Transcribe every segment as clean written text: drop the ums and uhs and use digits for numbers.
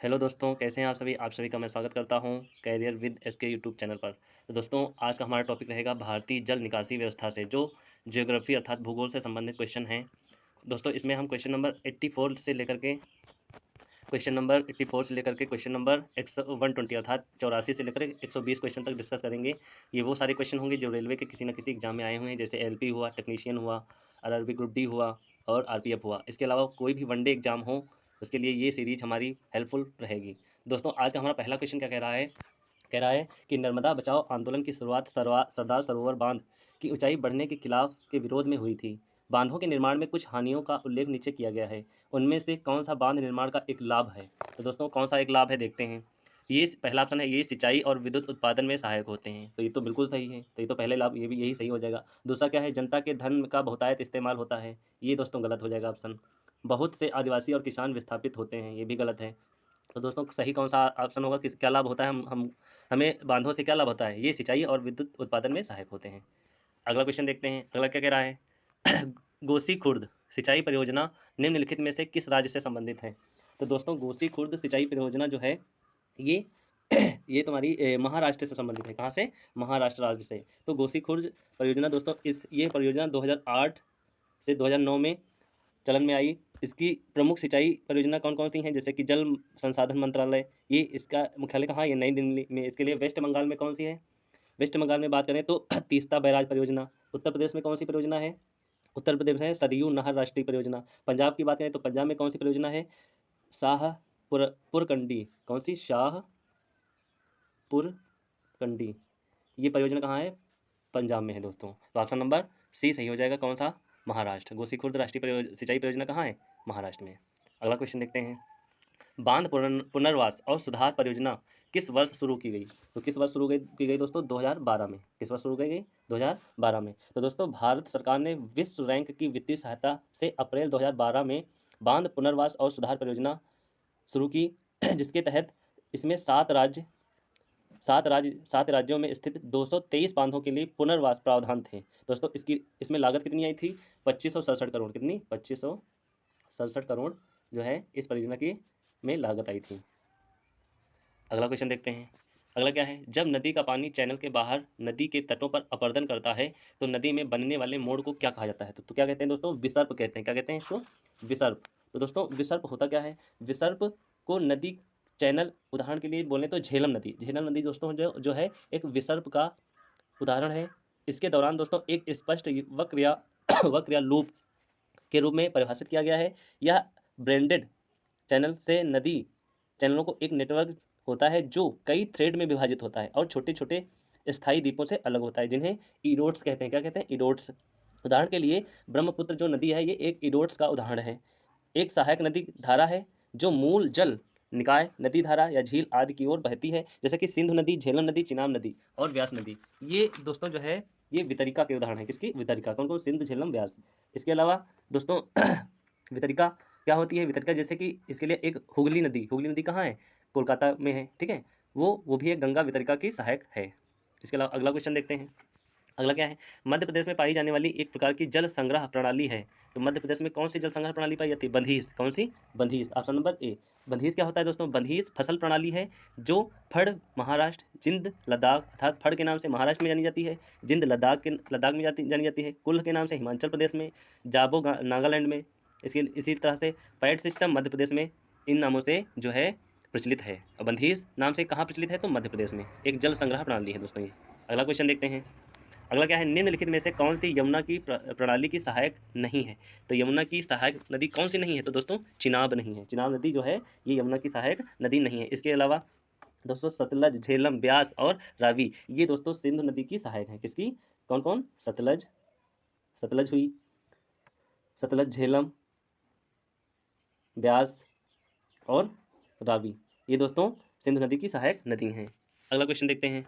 Hello दोस्तों, कैसे हैं आप सभी का मैं स्वागत करता हूं career with SK YouTube channel पर। तो दोस्तों, आज का हमारा टॉपिक रहेगा भारतीय जल निकासी व्यवस्था से जो ज्योग्राफी अर्थात भूगोल से संबंधित क्वेश्चन हैं। दोस्तों, इसमें हम क्वेश्चन नंबर 84 से लेकर के क्वेश्चन नंबर 120 अर्थात 84 से लेकर 120 क्वेश्चन तक डिस्कस करेंगे। ये वो सारे क्वेश्चन होंगे जो रेलवे के किसी न किसी एग्जाम में आए हुए हैं, जैसे एलपी हुआ, टेक्नीशियन हुआ, आरआरबी ग्रुप डी हुआ और आरपीएफ हुआ। इसके अलावा कोई भी वनडे एग्जाम हो, उसके लिए ये सीरीज हमारी हेल्पफुल रहेगी। दोस्तों, आज का हमारा पहला क्वेश्चन क्या कह रहा है कि नर्मदा बचाओ आंदोलन की शुरुआत सरदार सरोवर बांध की ऊंचाई बढ़ने के खिलाफ के विरोध में हुई थी। बांधों के निर्माण में कुछ हानियों का उल्लेख नीचे किया गया है। उनमें से कौन सा बांध निर्माण का एक लाभ है? तो दोस्तों, कौन सा एक लाभ है देखते हैं। ये पहला ऑप्शन है, ये सिंचाई और विद्युत उत्पादन में सहायक होते हैं। तो ये तो बिल्कुल सही है, तो ये तो पहले लाभ, ये भी यही सही हो जाएगा। दूसरा क्या है, जनता के धन का बहुतायत इस्तेमाल होता है। ये दोस्तों गलत हो जाएगा ऑप्शन। बहुत से आदिवासी और किसान विस्थापित होते हैं, ये भी गलत है। तो दोस्तों, सही कौन सा ऑप्शन होगा, किस क्या लाभ होता है, हम हमें बांधों से क्या लाभ होता है? ये सिंचाई और विद्युत उत्पादन में सहायक होते हैं। अगला क्वेश्चन देखते हैं, अगला क्या कह रहा है। गोसी खुर्द सिंचाई परियोजना निम्नलिखित में से किस राज्य से संबंधित है? तो दोस्तों, गोसी खुर्द सिंचाई परियोजना जो है ये ये तुम्हारी महाराष्ट्र से संबंधित है। कहाँ से? महाराष्ट्र राज्य से। तो गोसी खुर्द परियोजना दोस्तों, ये परियोजना 2008 से 2009 में चलन में आई। इसकी प्रमुख सिंचाई परियोजना कौन कौन सी हैं? जैसे कि जल संसाधन मंत्रालय, ये इसका मुख्यालय कहाँ है? ये नई दिल्ली में। इसके लिए वेस्ट बंगाल में कौन सी है? वेस्ट बंगाल में बात करें तो तीस्ता बैराज परियोजना। उत्तर प्रदेश में कौन सी परियोजना है? उत्तर प्रदेश में सरयू नहर राष्ट्रीय परियोजना। पंजाब की बात करें तो पंजाब में कौन सी परियोजना है? शाहपुरकंडी। कौन सी? शाहपुरकंडी। ये परियोजना कहाँ है? पंजाब में है दोस्तों। तो ऑप्शन नंबर सी सही हो जाएगा। कौन सा? महाराष्ट्र। गोसीखुर्द राष्ट्रीय सिंचाई परियोजना कहाँ है? महाराष्ट्र में। अगला क्वेश्चन देखते हैं, बांध पुनर्वास और सुधार परियोजना किस वर्ष शुरू की गई? तो किस वर्ष की गई दोस्तों? 2012 में। किस वर्ष शुरू की गई? 2012 में। तो दोस्तों, भारत सरकार ने विश्व रैंक की वित्तीय सहायता से अप्रैल 2012 में बांध पुनर्वास और सुधार परियोजना शुरू की, जिसके तहत इसमें सात राज्यों में स्थित 223 बांधों के लिए पुनर्वास प्रावधान थे। दोस्तों, इसमें लागत कितनी आई थी? 2567 करोड़। कितनी? 2567 करोड़ जो है इस परियोजना की में लागत आई थी। अगला क्वेश्चन देखते हैं, अगला क्या है, जब नदी का पानी चैनल के बाहर नदी के तटों पर अपरदन करता है तो नदी में बनने वाले मोड़ को क्या कहा जाता है? तो क्या कहते हैं दोस्तों? विसर्प कहते हैं। क्या कहते हैं इसको? विसर्प। तो दोस्तों, विसर्प होता क्या है? विसर्प को नदी चैनल, उदाहरण के लिए बोले तो झेलम नदी दोस्तों जो है एक विसर्प का उदाहरण है। इसके दौरान दोस्तों एक स्पष्ट वक्र या लूप के रूप में परिभाषित किया गया है। यह ब्रेंडेड चैनल से नदी चैनलों को एक नेटवर्क होता है जो कई थ्रेड में विभाजित होता है और छोटे छोटे स्थायी द्वीपों से अलग होता है, जिन्हें इरोड्स कहते हैं। क्या कहते हैं? इरोड्स। उदाहरण के लिए ब्रह्मपुत्र जो नदी है, ये एक इरोड्स का उदाहरण है। एक सहायक नदी धारा है जो मूल जल निकाय नदी धारा या झील आदि की ओर बहती है, जैसे कि सिंधु नदी, झेलम नदी, चिनाब नदी और व्यास नदी। ये दोस्तों जो है ये वितरिका के उदाहरण है। किसकी? वितरिका। कौन कौन? सिंधु, झेलम, व्यास। इसके अलावा दोस्तों वितरिका क्या होती है? वितरिका जैसे कि इसके लिए एक हुगली नदी कहाँ है? कोलकाता में है। ठीक है, वो भी एक गंगा वितरिका की सहायक है। इसके अलावा अगला क्वेश्चन देखते हैं, अगला क्या है, मध्य प्रदेश में पाई जाने वाली एक प्रकार की जल संग्रह प्रणाली है। तो मध्य प्रदेश में कौन सी जल संग्रह प्रणाली पाई जाती है? बंधीस। कौन सी? बंधीस। Option number A. बंधीस क्या होता है दोस्तों? बंधीस फसल प्रणाली है जो फड़ महाराष्ट्र, जिंद, लद्दाख अर्थात फड़ के नाम से महाराष्ट्र में जानी जाती है, जिंद लद्दाख में जानी जाती है, कुल्ल के नाम से हिमाचल प्रदेश में, जाबो नागालैंड में। इसी तरह से पैड सिस्टम मध्य प्रदेश में इन नामों से जो है प्रचलित है। और बंधीस नाम से कहाँ प्रचलित है? तो मध्य प्रदेश में एक जल संग्रह प्रणाली है दोस्तों ये। अगला क्वेश्चन देखते हैं, अगला क्या है, निम्नलिखित में से कौन सी यमुना की प्रणाली की सहायक नहीं है? तो यमुना की सहायक नदी कौन सी नहीं है? तो दोस्तों चिनाब नहीं है। चिनाब नदी जो है ये यमुना की सहायक नदी नहीं है। इसके अलावा दोस्तों सतलज, झेलम, ब्यास और रावी ये दोस्तों सिंधु नदी की सहायक है। किसकी? कौन कौन? सतलज हुई, सतलज, झेलम, ब्यास और रावी ये दोस्तों सिंधु नदी की सहायक नदी हैं। अगला क्वेश्चन देखते हैं,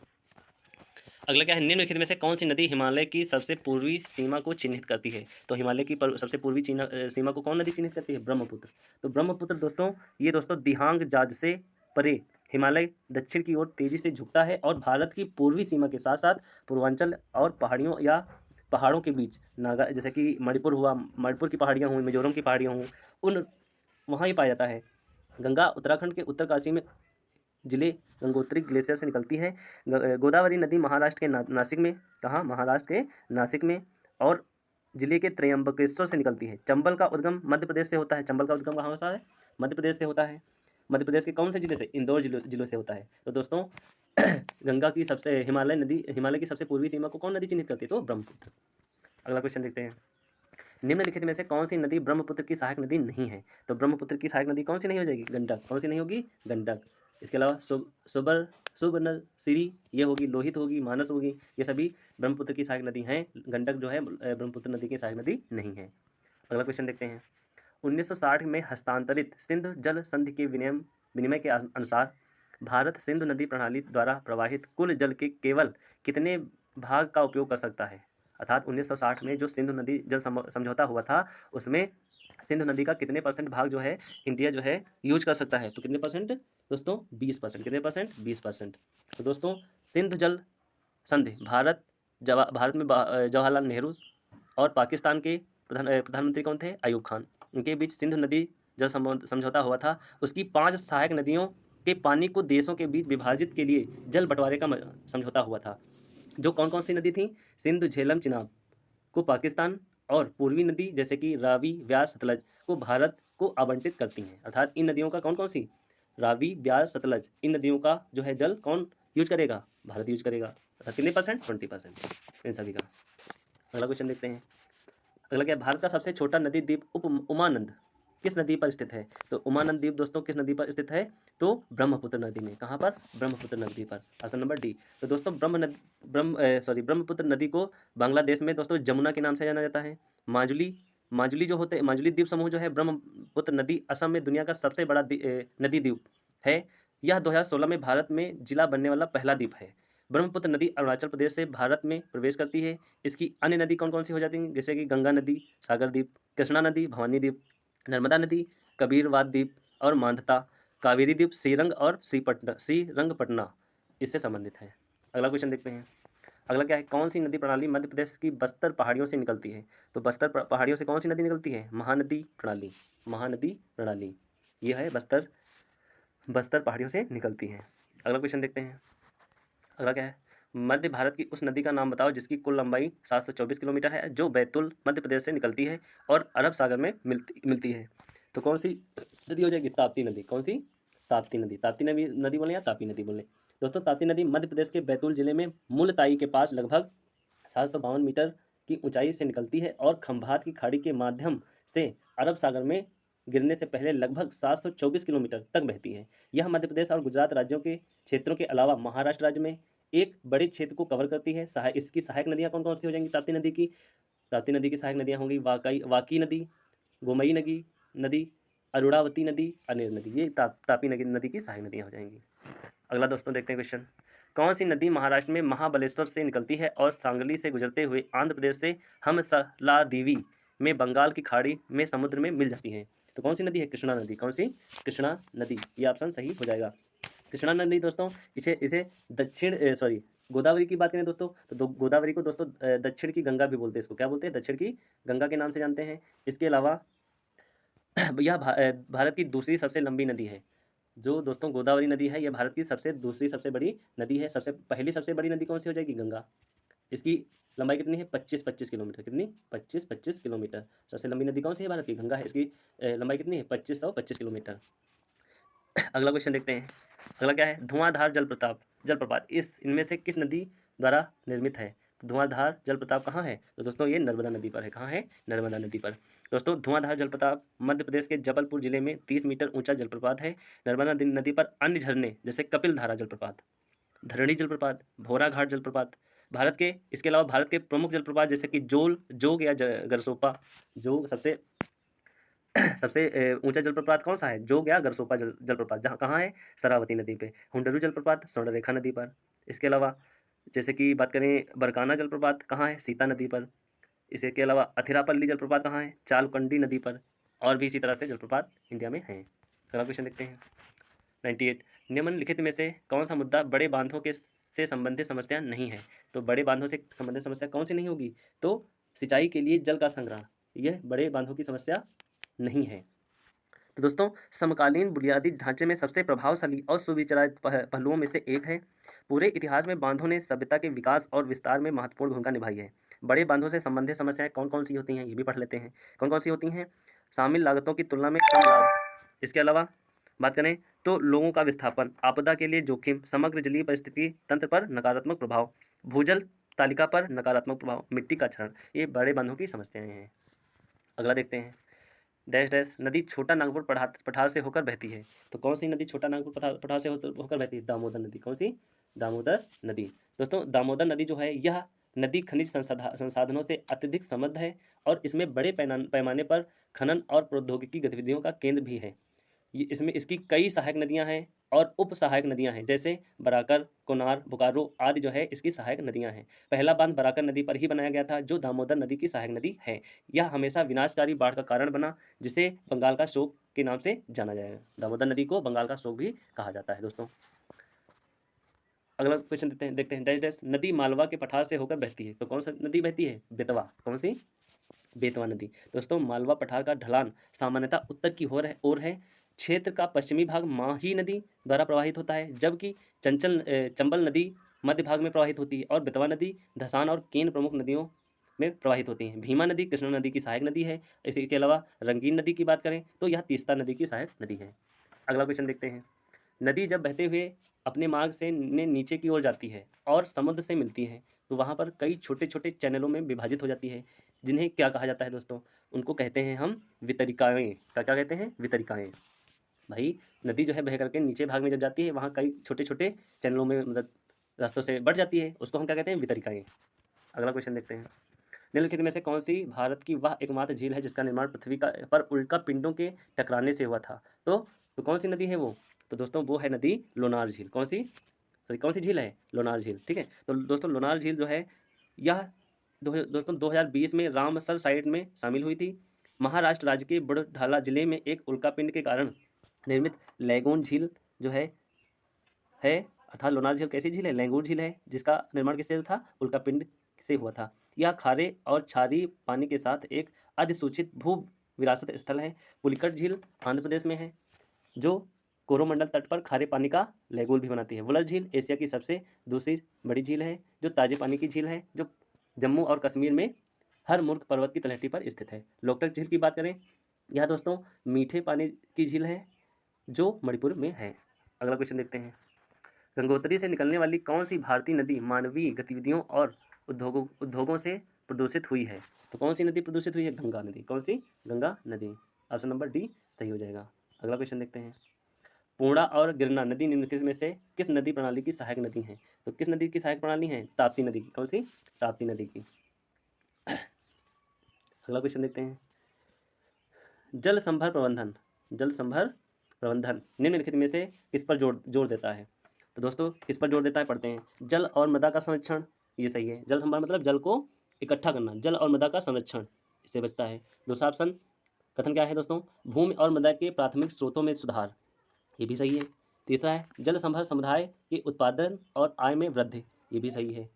अगला क्या है, निम्नलिखित में से कौन सी नदी हिमालय की सबसे पूर्वी सीमा को चिन्हित करती है? तो हिमालय की सबसे पूर्वी सीमा को कौन नदी चिन्हित करती है? ब्रह्मपुत्र। तो ब्रह्मपुत्र दोस्तों ये दोस्तों दिहांग जाज से परे हिमालय दक्षिण की ओर तेजी से झुकता है और भारत की पूर्वी सीमा के साथ साथ पूर्वांचल और पहाड़ों के बीच नागा, जैसे कि मणिपुर हुआ, मणिपुर की पहाड़ियाँ हुई, मिजोरम की पहाड़ियाँ हुई, उन वहाँ ही पाया जाता है। गंगा उत्तराखंड के उत्तरकाशी में जिले गंगोत्री ग्लेशियर से निकलती है। गोदावरी नदी महाराष्ट्र के नासिक में, कहाँ, महाराष्ट्र के नासिक में, और जिले के त्र्यंबकेश्वर से निकलती है। चंबल का उद्गम मध्य प्रदेश से होता है। चंबल का उद्गम कहाँ होता है? मध्य प्रदेश से होता है। मध्य प्रदेश के कौन से जिले से? इंदौर जिलों से होता है। तो दोस्तों गंगा की सबसे हिमालय की सबसे पूर्वी सीमा को कौन नदी चिन्हित करती है? तो ब्रह्मपुत्र। अगला क्वेश्चन देखते हैं। निम्नलिखित में से कौन सी नदी ब्रह्मपुत्र की सहायक नदी नहीं है? तो ब्रह्मपुत्र की सहायक नदी कौन सी नहीं हो जाएगी? गंडक। कौन सी नहीं होगी? गंडक। इसके अलावा सुवर्णशिरी, ये होगी, लोहित होगी, मानस होगी, ये सभी ब्रह्मपुत्र की सहायक नदी हैं। गंडक जो है ब्रह्मपुत्र नदी की सहायक नदी नहीं है। अगला क्वेश्चन देखते हैं। 1960 में हस्तांतरित सिंधु जल संधि के विनिमय के अनुसार भारत सिंधु नदी प्रणाली द्वारा प्रवाहित कुल जल के केवल कितने भाग का उपयोग कर सकता है? अर्थात 1960 में जो सिंधु नदी जल समझौता हुआ था, उसमें सिंधु नदी का कितने % भाग जो है इंडिया जो है यूज कर सकता है? तो कितने %? दोस्तों 20%। कितने %? 20%। तो दोस्तों सिंधु जल संधि भारत में जवाहरलाल नेहरू और पाकिस्तान के प्रधानमंत्री कौन थे? अयूब खान। उनके बीच सिंधु नदी जल समझौता हुआ था। उसकी 5 सहायक नदियों के पानी को देशों के बीच विभाजित के लिए जल बंटवारे का समझौता हुआ था। जो कौन कौन सी नदी थी? सिंधु, झेलम, चिनाब को पाकिस्तान, और पूर्वी नदी जैसे कि रावी, व्यास, सतलज को भारत को आवंटित करती हैं। अर्थात इन नदियों का कौन कौन सी? रावी, व्यास, सतलज, इन नदियों का जो है जल कौन यूज करेगा? भारत यूज करेगा। अर्थात कितने %? 20% इन सभी का। अगला क्वेश्चन देखते हैं। अगला क्या? भारत का सबसे छोटा नदी द्वीप उमानंद किस नदी पर स्थित है? तो उमानंद द्वीप दोस्तों किस नदी पर स्थित है? तो ब्रह्मपुत्र नदी में। कहाँ पर? ब्रह्मपुत्र नदी पर। Option number D. तो दोस्तों ब्रह्मपुत्र नदी को बांग्लादेश में दोस्तों जमुना के नाम से जाना जाता है। माजुली जो होते हैं, माजुली द्वीप समूह जो है ब्रह्मपुत्र नदी असम में दुनिया का सबसे बड़ा नदी द्वीप है। यह 2016 में भारत में जिला बनने वाला पहला द्वीप है। ब्रह्मपुत्र नदी अरुणाचल प्रदेश से भारत में प्रवेश करती है। इसकी अन्य नदी कौन कौन सी हो जाती हैं? जैसे कि गंगा नदी, सागर द्वीप, कृष्णा नदी, भवानी द्वीप, नर्मदा नदी, कबीरवाद द्वीप और मांधता, कावेरी द्वीप, श्रीरंगपटना इससे संबंधित है। अगला क्वेश्चन देखते हैं। अगला क्या है? कौन सी नदी प्रणाली मध्य प्रदेश की बस्तर पहाड़ियों से निकलती है? तो बस्तर पहाड़ियों से कौन सी नदी निकलती है? महानदी प्रणाली। महानदी प्रणाली यह है बस्तर पहाड़ियों से निकलती है। अगला क्वेश्चन देखते हैं। अगला क्या है? मध्य भारत की उस नदी का नाम बताओ जिसकी कुल लंबाई 724 किलोमीटर है, जो बैतूल मध्य प्रदेश से निकलती है और अरब सागर में मिलती है। तो कौन सी नदी हो जाएगी? ताप्ती नदी। कौन सी? ताप्ती नदी। ताप्ती नदी बोले या तापी नदी बोले? दोस्तों ताप्ती नदी मध्य प्रदेश के बैतूल जिले में मुलताई के पास लगभग 752 मीटर की ऊंचाई से निकलती है और खंभात की खाड़ी के माध्यम से अरब सागर में गिरने से पहले लगभग 724 किलोमीटर तक बहती है। यह मध्य प्रदेश और गुजरात राज्यों के क्षेत्रों के अलावा महाराष्ट्र राज्य में एक बड़े क्षेत्र को कवर करती है। इसकी सहायक नदियाँ कौन कौन सी हो जाएंगी ताप्ती नदी की? ताप्ती नदी की सहायक नदियाँ होंगी वाकी नदी, गोमई नदी, अरुणावती नदी, अनेर नदी। ये तापी नदी की सहायक नदियाँ हो जाएंगी। अगला दोस्तों देखते हैं क्वेश्चन। कौन सी नदी महाराष्ट्र में महाबलेश्वर से निकलती है और सांगली से गुजरते हुए आंध्र प्रदेश से हमसलादेवी में बंगाल की खाड़ी में समुद्र में मिल जाती है? तो कौन सी नदी है? कृष्णा नदी। कौन सी? कृष्णा नदी। ये ऑप्शन सही हो जाएगा। कृष्णा नदी दोस्तों इसे गोदावरी की बात करें दोस्तों तो गोदावरी को दोस्तों दक्षिण की गंगा भी बोलते हैं। इसको क्या बोलते हैं? दक्षिण की गंगा के नाम से जानते हैं। इसके अलावा यह भारत की दूसरी सबसे लंबी नदी है। जो दोस्तों गोदावरी नदी है, यह भारत की दूसरी सबसे बड़ी नदी है। सबसे बड़ी नदी कौन सी हो जाएगी? गंगा। इसकी लंबाई कितनी है? 25 किलोमीटर। कितनी? 25 किलोमीटर। सबसे लंबी नदी कौन सी है? भारत की गंगा है। इसकी लंबाई कितनी है? 2525 किलोमीटर। अगला क्वेश्चन देखते हैं। अगला क्या है? धुआंधार जलप्रपात इनमें से किस नदी द्वारा निर्मित है? तो धुआंधार जलप्रपात कहाँ है? तो दोस्तों ये नर्मदा नदी पर है। कहाँ है? नर्मदा नदी पर। दोस्तों धुआंधार जलप्रपात मध्य प्रदेश के जबलपुर जिले में 30 मीटर ऊंचा जलप्रपात है। नर्मदा नदी पर अन्य झरने जैसे कपिल धारा जलप्रपात, धरणी जलप्रपात, भोरा घाट जलप्रपात इसके अलावा भारत के प्रमुख जलप्रपात जैसे कि जोग या गरसोपा। जोग सबसे ऊंचा जलप्रपात कौन सा है? जोग या गरसोपा जलप्रपात, जहाँ कहाँ है? शरावती नदी पे। हुंडरू जलप्रपात स्वर्णरेखा नदी पर। इसके अलावा जैसे कि बात करें बरकाना जलप्रपात कहाँ है? सीता नदी पर। इसके अलावा अथिरापल्ली जलप्रपात कहाँ है? चालकंडी नदी पर। और भी इसी तरह से जलप्रपात इंडिया में हैं। अगला क्वेश्चन देखते हैं 98। निम्नलिखित में से कौन सा मुद्दा बड़े बांधों से संबंधित समस्या नहीं है? तो बड़े बांधों से संबंधित समस्या कौन सी नहीं होगी? तो सिंचाई के लिए जल का संग्रह, यह बड़े बांधों की समस्या नहीं है। तो दोस्तों समकालीन बुनियादी ढांचे में सबसे प्रभावशाली और सुविचारित पहलुओं में से एक है। पूरे इतिहास में बांधों ने सभ्यता के विकास और विस्तार में महत्वपूर्ण भूमिका निभाई है। बड़े बांधों से संबंधित समस्याएं कौन कौन सी होती हैं ये भी पढ़ लेते हैं। कौन कौन सी होती हैं? शामिल लागतों की तुलना में कम लाभ। इसके अलावा बात करें तो लोगों का विस्थापन, आपदा के लिए जोखिम, समग्र जलीय परिस्थिति तंत्र पर नकारात्मक प्रभाव, भूजल तालिका पर नकारात्मक प्रभाव, मिट्टी का क्षरण, ये बड़े बांधों की समस्याएं हैं। अगला देखते हैं। डैश डैश नदी छोटा नागपुर पठार से होकर बहती है। तो कौन सी नदी छोटा नागपुर पठार से होकर बहती है? दामोदर नदी। कौन सी? दामोदर नदी। दोस्तों दामोदर नदी जो है यह नदी खनिज संसाधनों से अत्यधिक समृद्ध है और इसमें बड़े पैमाने पर खनन और प्रौद्योगिकी गतिविधियों का केंद्र भी है। ये इसमें इसकी कई सहायक नदियां हैं और उप सहायक नदियां हैं, जैसे बराकर, कोनार, बोकारो आदि जो है इसकी सहायक नदियां हैं। पहला बांध बराकर नदी पर ही बनाया गया था जो दामोदर नदी की सहायक नदी है। यह हमेशा विनाशकारी बाढ़ का कारण बना, जिसे बंगाल का शोक के नाम से जाना जाएगा। दामोदर नदी को बंगाल का शोक भी कहा जाता है दोस्तों। अगला क्वेश्चन देखते हैं। डैश डैश नदी मालवा के पठार से होकर बहती है। तो कौन सी नदी बहती है? बेतवा। कौन सी? बेतवा नदी। दोस्तों मालवा पठार का ढलान सामान्यतः उत्तर की ओर है। क्षेत्र का पश्चिमी भाग माही नदी द्वारा प्रवाहित होता है, जबकि चंबल नदी मध्य भाग में प्रवाहित होती है और बेतवा नदी धसान और केन प्रमुख नदियों में प्रवाहित होती हैं। भीमा नदी कृष्णा नदी की सहायक नदी है। इसी के अलावा रंगीन नदी की बात करें तो यह तीस्ता नदी की सहायक नदी है। अगला क्वेश्चन देखते हैं। नदी जब बहते हुए अपने मार्ग से नीचे की ओर जाती है और समुद्र से मिलती है तो वहाँ पर कई छोटे छोटे चैनलों में विभाजित हो जाती है, जिन्हें क्या कहा जाता है दोस्तों? उनको कहते हैं हम वितरिकाएँ। क्या क्या कहते हैं? वितरिकाएँ। भाई नदी जो है बह करके नीचे भाग में जब जाती है वहाँ कई छोटे छोटे चैनलों में मतलब रास्तों से बढ़ जाती है, उसको हम क्या कहते हैं? वितरिकाएँ। अगला क्वेश्चन देखते हैं। निम्नलिखित में से कौन सी भारत की वह एकमात्र झील है जिसका निर्माण पृथ्वी पर उल्का पिंडों के टकराने से हुआ था? तो कौन सी नदी है वो? तो दोस्तों वो है नदी लोनार झील। कौन सी? सॉरी कौन सी झील है? लोनार झील। ठीक है, तो दोस्तों लोनार झील जो है यह दोस्तों 2020 में रामसर साइट में शामिल हुई थी। महाराष्ट्र राज्य के बुढ़ढाला जिले में एक उल्कापिंड के कारण निर्मित लैगून झील जो है अर्थात लोनार झील कैसी झील है? लैगून झील है, जिसका निर्माण किससे था? उल्कापिंड से हुआ था। यह खारे और क्षारीय पानी के साथ एक अधिसूचित भू विरासत स्थल है। पुलिकट झील आंध्र प्रदेश में है, जो कोरोमंडल तट पर खारे पानी का लैगून भी बनाती है। वुलर झील एशिया की सबसे दूसरी बड़ी झील है, जो ताजे पानी की झील है, जो जम्मू और कश्मीर में हर मुर्ग पर्वत की तलहटी पर स्थित है। लोकटक झील की बात करें, यह दोस्तों मीठे पानी की झील है जो मणिपुर में है। अगला क्वेश्चन देखते हैं। गंगोत्री से निकलने वाली कौन सी भारतीय नदी मानवीय गतिविधियों और उद्योगों से प्रदूषित हुई है? तो कौन सी नदी प्रदूषित हुई है? गंगा नदी। कौन सी? गंगा नदी। ऑप्शन नंबर डी सही हो जाएगा। अगला क्वेश्चन देखते हैं। पूर्णा और गिरना नदी निम्नलिखित में से किस नदी प्रणाली की सहायक नदी है? तो किस नदी की सहायक प्रणाली है? ताप्ती नदी की। कौन सी? ताप्ती नदी की। अगला क्वेश्चन देखते हैं। जल संभर प्रबंधन निम्नलिखित में से किस पर जोर देता है? तो दोस्तों किस पर जोर देता है? पढ़ते हैं। जल और मृदा का संरक्षण, ये सही है। जल संभर मतलब जल को इकट्ठा करना, जल और मृदा का संरक्षण इससे बचता है। दूसरा ऑप्शन कथन क्या है दोस्तों? भूमि और मृदा के प्राथमिक स्रोतों में सुधार, ये भी सही है। तीसरा है जल संभर समुदाय के उत्पादन और आय में वृद्धि, ये भी सही है।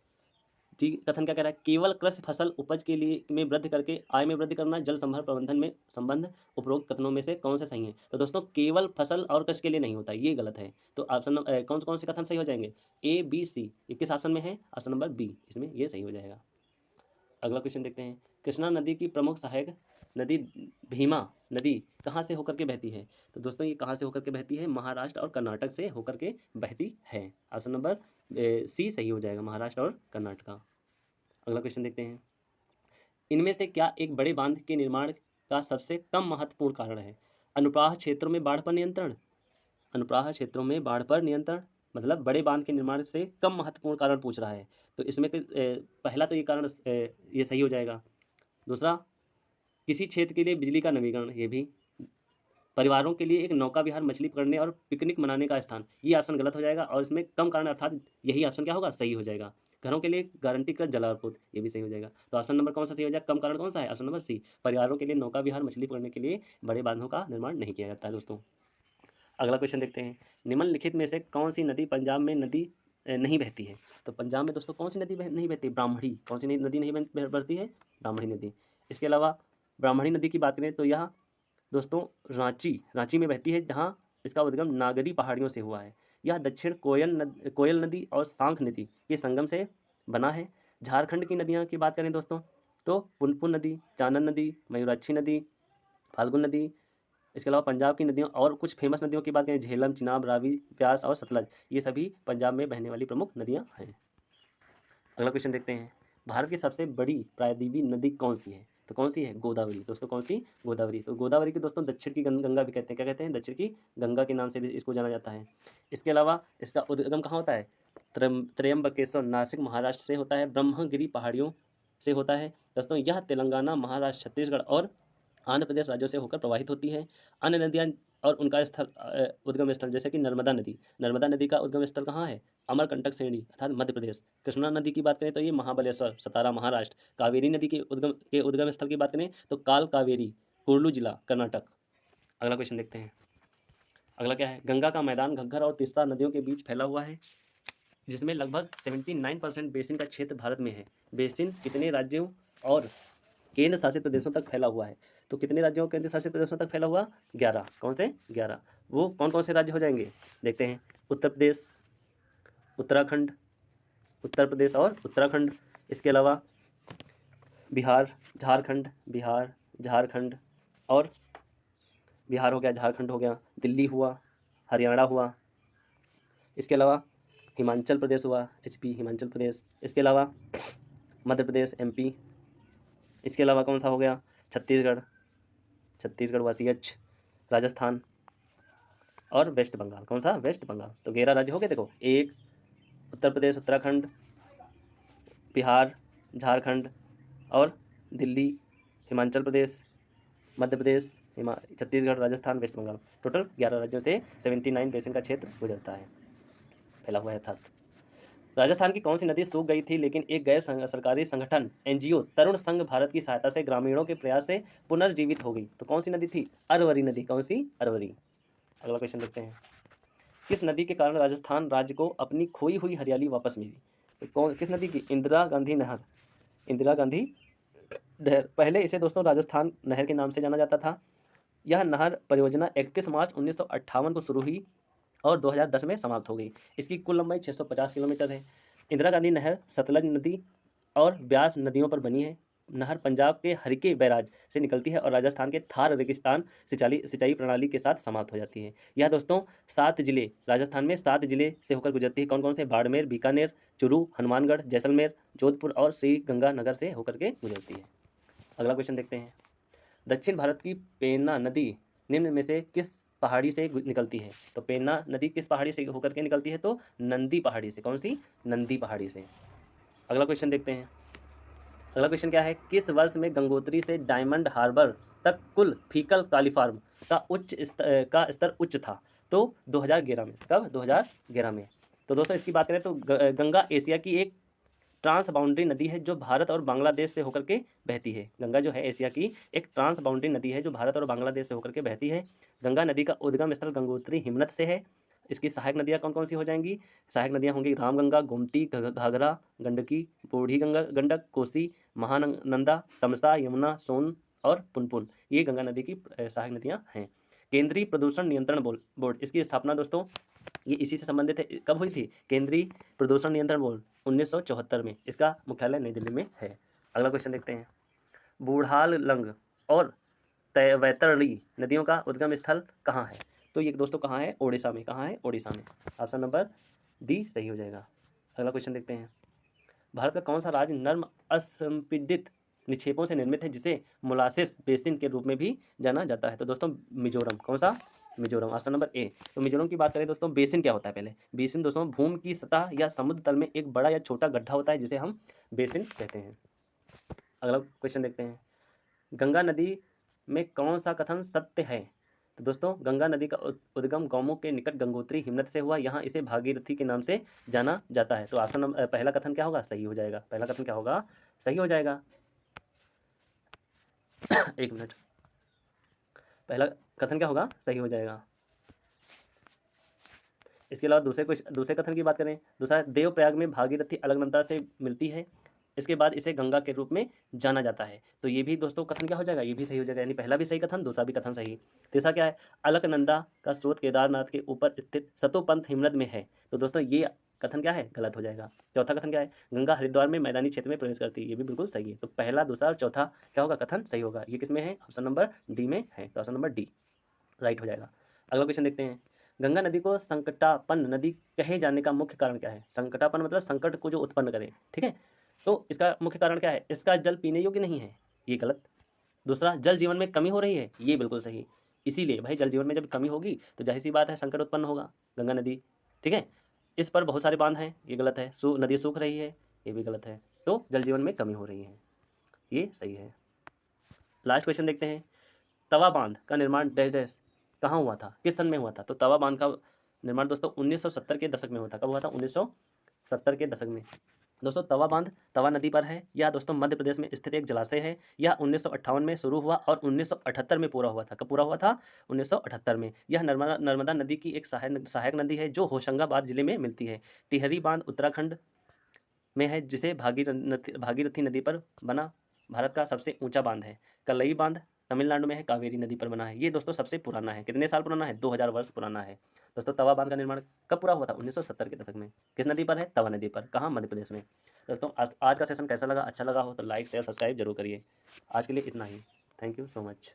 ठीक, कथन क्या कह रहा है? केवल कृषि फसल उपज के लिए में वृद्धि करके आय में वृद्धि करना जल संभर प्रबंधन में संबंध उपरोक्त कथनों में से कौन से सही है? तो दोस्तों केवल फसल और कृषि के लिए नहीं होता, ये गलत है। तो ऑप्शन कौन से कथन सही हो जाएंगे? ए बी सी, ये किस ऑप्शन में है? ऑप्शन नंबर बी, इसमें ये सही हो जाएगा। अगला क्वेश्चन देखते हैं। कृष्णा नदी की प्रमुख सहायक नदी भीमा नदी कहाँ से होकर के बहती है? तो दोस्तों ये कहाँ से होकर के बहती है? महाराष्ट्र और कर्नाटक से होकर के बहती है। ऑप्शन नंबर सी सही हो जाएगा, महाराष्ट्र और कर्नाटक का। अगला क्वेश्चन देखते हैं। इनमें से क्या एक बड़े बांध के निर्माण का सबसे कम महत्वपूर्ण कारण है? अनुप्रवाह क्षेत्रों में बाढ़ पर नियंत्रण। अनुप्रवाह क्षेत्रों में बाढ़ पर नियंत्रण मतलब बड़े बांध के निर्माण से कम महत्वपूर्ण कारण पूछ रहा है। तो इसमें पहला तो ये कारण ये सही हो जाएगा। दूसरा किसी क्षेत्र के लिए बिजली का नवीकरण, ये भी। परिवारों के लिए एक नौका विहार, मछली पकड़ने और पिकनिक मनाने का स्थान, ये ऑप्शन गलत हो जाएगा और इसमें कम कारण अर्थात यही ऑप्शन क्या होगा? सही हो जाएगा। घरों के लिए गारंटीकृत जलापूर्ति, ये भी सही हो जाएगा। तो ऑप्शन नंबर कौन सा सही हो जाएगा? कम कारण कौन सा है? ऑप्शन नंबर सी, परिवारों के लिए नौका विहार, मछली पकड़ने के लिए बड़े बांधों का निर्माण नहीं किया जाता है दोस्तों। अगला क्वेश्चन देखते हैं। निम्नलिखित में से कौन सी नदी पंजाब में नदी नहीं बहती है? तो पंजाब में दोस्तों कौन सी नदी नहीं बहती? ब्राह्मणी। कौन सी नदी नहीं बहती है? ब्राह्मणी नदी। इसके अलावा ब्राह्मणी नदी की बात करें तो यह दोस्तों रांची में बहती है, जहाँ इसका उद्गम नागरी पहाड़ियों से हुआ है। यह दक्षिण कोयल नदी और सांख नदी के संगम से बना है। झारखंड की नदियाँ की बात करें दोस्तों, तो पुनपुन नदी, चानन नदी, मयूराक्षी नदी, फाल्गुन नदी। इसके अलावा पंजाब की नदियों और कुछ फेमस नदियों की बात करें, झेलम, चिनाब, रावी, ब्यास और सतलज, ये सभी पंजाब में बहने वाली प्रमुख नदियाँ हैं। अगला क्वेश्चन देखते हैं, भारत की सबसे बड़ी प्रायद्वीपीय नदी कौन सी है? तो कौन सी है? गोदावरी। दोस्तों कौन सी? गोदावरी। तो गोदावरी की दोस्तों दक्षिण की गंगा भी कहते हैं। क्या कहते हैं? दक्षिण की गंगा के नाम से भी इसको जाना जाता है। इसके अलावा इसका उद्गम कहाँ होता है? त्र्यंबकेश्वर, नासिक, महाराष्ट्र से होता है। ब्रह्मगिरी पहाड़ियों से होता है। दोस्तों यह तेलंगाना, महाराष्ट्र, छत्तीसगढ़ और आंध्र प्रदेश राज्यों से होकर प्रवाहित होती है। अन्य नदियाँ और उनका उद्गम स्थल जैसे कि नर्मदा नदी का उद्गम स्थल कहाँ है? अमरकंटक श्रेणी अर्थात मध्य प्रदेश। कृष्णा नदी की बात करें तो ये महाबलेश्वर, सतारा, महाराष्ट्र। कावेरी नदी के उद्गम स्थल की बात करें तो काल कावेरी, कुर्नूल जिला, कर्नाटक। अगला क्वेश्चन देखते हैं, अगला क्या है? गंगा का मैदान घग्गर और तीस्ता नदियों के बीच फैला हुआ है, जिसमें लगभग 79% बेसिन का क्षेत्र भारत में है। बेसिन कितने राज्यों और केंद्र शासित प्रदेशों तक फैला हुआ है? तो कितने राज्यों और केंद्र शासित प्रदेशों तक फैला हुआ? 11। कौन से? 11। वो कौन कौन से राज्य हो जाएंगे? देखते हैं, उत्तर प्रदेश, उत्तराखंड, उत्तर प्रदेश और उत्तराखंड। इसके अलावा बिहार, झारखंड और बिहार हो गया, झारखंड हो गया, दिल्ली हुआ, हरियाणा हुआ। इसके अलावा हिमाचल प्रदेश हुआ, HP हिमाचल प्रदेश। इसके अलावा मध्य प्रदेश, MP। इसके अलावा कौन सा हो गया? छत्तीसगढ़ हुआ, CH। राजस्थान और वेस्ट बंगाल। कौन सा? वेस्ट बंगाल। तो 11 राज्य हो गए। देखो, 1 उत्तर प्रदेश, उत्तराखंड, बिहार, झारखंड और दिल्ली, हिमाचल प्रदेश, मध्य प्रदेश, छत्तीसगढ़, राजस्थान, वेस्ट बंगाल। टोटल 11 राज्यों से 79 बेसिन का क्षेत्र गुजरता है, फैला हुआ है अर्थात। राजस्थान की कौन सी नदी सूख गई थी, लेकिन एक गैर सरकारी संगठन NGO तरुण संघ भारत की सहायता से ग्रामीणों के प्रयास से पुनर्जीवित हो गई? तो कौन सी नदी थी? अरवरी नदी। कौन सी? अरवरी। अगला क्वेश्चन देखते हैं, किस नदी के कारण राजस्थान राज्य को अपनी खोई हुई हरियाली वापस मिली? तो कौन, किस नदी की? इंदिरा गांधी नहर। इंदिरा गांधी नहर, पहले इसे दोस्तों राजस्थान नहर के नाम से जाना जाता था। यह नहर परियोजना 31 मार्च 1958 को शुरू हुई और 2010 में समाप्त हो गई। इसकी कुल लंबाई 650 किलोमीटर है। इंदिरा गांधी नहर सतलज नदी और ब्यास नदियों पर बनी है। नहर पंजाब के हरिके बैराज से निकलती है और राजस्थान के थार रेगिस्तान सिंचाई प्रणाली के साथ समाप्त हो जाती है। यह दोस्तों 7 जिले, राजस्थान में 7 जिले से होकर गुजरती है। कौन कौन से? बाड़मेर, बीकानेर, चुरू, हनुमानगढ़, जैसलमेर, जोधपुर और श्री गंगानगर से होकर के गुजरती है। अगला क्वेश्चन देखते हैं, दक्षिण भारत की पेन्ना नदी निम्न में से किस पहाड़ी से निकलती है? तो पेन्ना नदी किस पहाड़ी से होकर के निकलती है? तो नंदी पहाड़ी से। कौन सी? नंदी पहाड़ी से। अगला क्वेश्चन देखते हैं, अगला क्वेश्चन क्या है? किस वर्ष में गंगोत्री से डायमंड हार्बर तक कुल फीकल कालीफार्म का स्तर उच्च था? तो 2011 में। कब? 2011 में। तो दोस्तों इसकी बात करें तो गंगा एशिया की एक ट्रांस बाउंड्री नदी है जो भारत और बांग्लादेश से होकर के बहती है। गंगा जो है एशिया की एक ट्रांस बाउंड्री नदी है जो भारत और बांग्लादेश से होकर के बहती है। गंगा नदी का उद्गम स्थल गंगोत्री हिमनद से है। इसकी सहायक नदियाँ कौन कौन सी हो जाएंगी? सहायक नदियाँ होंगी रामगंगा, गोमती, घाघरा, गंडकी, बूढ़ी गंडक, कोसी, महानंदा, तमसा, यमुना, सोन और पुनपुन, ये गंगा नदी की सहायक नदियाँ हैं। केंद्रीय प्रदूषण नियंत्रण बोर्ड, इसकी स्थापना दोस्तों ये इसी से संबंधित है। कब हुई थी? केंद्रीय प्रदूषण नियंत्रण बोर्ड 1974 में। इसका मुख्यालय नई दिल्ली में है। अगला क्वेश्चन देखते हैं, बूढ़ाल लंग और वैतरणी नदियों का उद्गम स्थल कहाँ है? तो ये दोस्तों कहाँ है? ओडिशा में। कहाँ है? ओडिशा में। ऑप्शन नंबर D सही हो जाएगा। अगला क्वेश्चन देखते हैं, भारत का कौन सा राज्य नर्म असंपीड़ित निक्षेपों से निर्मित है जिसे मोलासेस बेसिन के रूप में भी जाना जाता है? तो दोस्तों मिजोरम। कौन सा? मिजोरम। Option number A। तो मिजोरम की बात करें दोस्तों, बेसिन क्या होता है? पहले बेसिन दोस्तों भूमि की सतह या समुद्र तल में एक बड़ा या छोटा गड्ढा होता है जिसे हम बेसिन कहते हैं। अगला क्वेश्चन देखते हैं, गंगा नदी में कौन सा कथन सत्य है? तो दोस्तों गंगा नदी का उद्गम गौमुख के निकट गंगोत्री हिमनद से हुआ। यहाँ इसे भागीरथी के नाम से जाना जाता है। तो ऑप्शन नंबर पहला कथन क्या होगा? सही हो जाएगा। पहला कथन क्या होगा? सही हो जाएगा। एक मिनट, पहला कथन क्या होगा? सही हो जाएगा। इसके अलावा दूसरे कथन की बात करें, दूसरा, देवप्रयाग में भागीरथी अलकनंदा से मिलती है। इसके बाद इसे गंगा के रूप में जाना जाता है। तो ये भी दोस्तों कथन क्या हो जाएगा, ये भी सही हो जाएगा, यानी पहला भी सही कथन, दूसरा भी कथन सही। तीसरा क्या है, अलकनंदा का स्रोत केदारनाथ के ऊपर स्थित सतोपंथ हिमनद में है। तो दोस्तों ये कथन क्या है, गलत हो जाएगा। चौथा कथन क्या है, गंगा हरिद्वार में मैदानी क्षेत्र में प्रवेश करती है। ये भी बिल्कुल सही है। तो पहला, दूसरा और चौथा क्या होगा, कथन सही होगा। ये किस में है, ऑप्शन नंबर डी में है। तो ऑप्शन नंबर डी राइट हो जाएगा। अगला क्वेश्चन देखते हैं, गंगा नदी को संकटापन्न नदी कहे जाने का मुख्य कारण क्या है। संकटापन्न मतलब संकट को जो उत्पन्न करे, ठीक है। तो इसका मुख्य कारण क्या है, इसका जल पीने योग्य नहीं है, ये गलत। दूसरा, जल जीवन में कमी हो रही है, ये बिल्कुल सही। इसीलिए भाई जल जीवन में जब कमी होगी तो जाहिर सी बात है संकट उत्पन्न होगा, गंगा नदी, ठीक है। इस पर बहुत सारे बांध हैं, ये गलत है। नदी सूख रही है, ये भी गलत है। तो जल जीवन में कमी हो रही है, ये सही है। लास्ट क्वेश्चन देखते हैं, तवा बांध का निर्माण डैश डैश कहाँ हुआ था, किस सन में हुआ था। तो तवा बांध का निर्माण दोस्तों 1970 के दशक में हुआ था। कब हुआ था, 1970 के दशक में। दोस्तों तवा बांध तवा नदी पर है, यह दोस्तों मध्य प्रदेश में स्थित एक जलाशय है। यह 1958 में शुरू हुआ और 1978 में पूरा हुआ था। कब पूरा हुआ था, 1978 में। यह नर्मदा नदी की एक सहायक नदी है जो होशंगाबाद जिले में मिलती है। टिहरी बांध उत्तराखंड में है, जिसे भागीरथी नदी पर बना भारत का सबसे ऊंचा बांध है। कलई बांध तमिलनाडु में है, कावेरी नदी पर बना है। ये दोस्तों सबसे पुराना है, कितने साल पुराना है, 2000 वर्ष पुराना है। दोस्तों तवा बांध का निर्माण कब पूरा हुआ था, 1970 के दशक में। किस नदी पर है, तवा नदी पर। कहाँ, मध्य प्रदेश में। दोस्तों आज का सेशन कैसा लगा, अच्छा लगा हो तो लाइक शेयर सब्सक्राइब जरूर करिए। आज के लिए इतना ही, थैंक यू सो मच।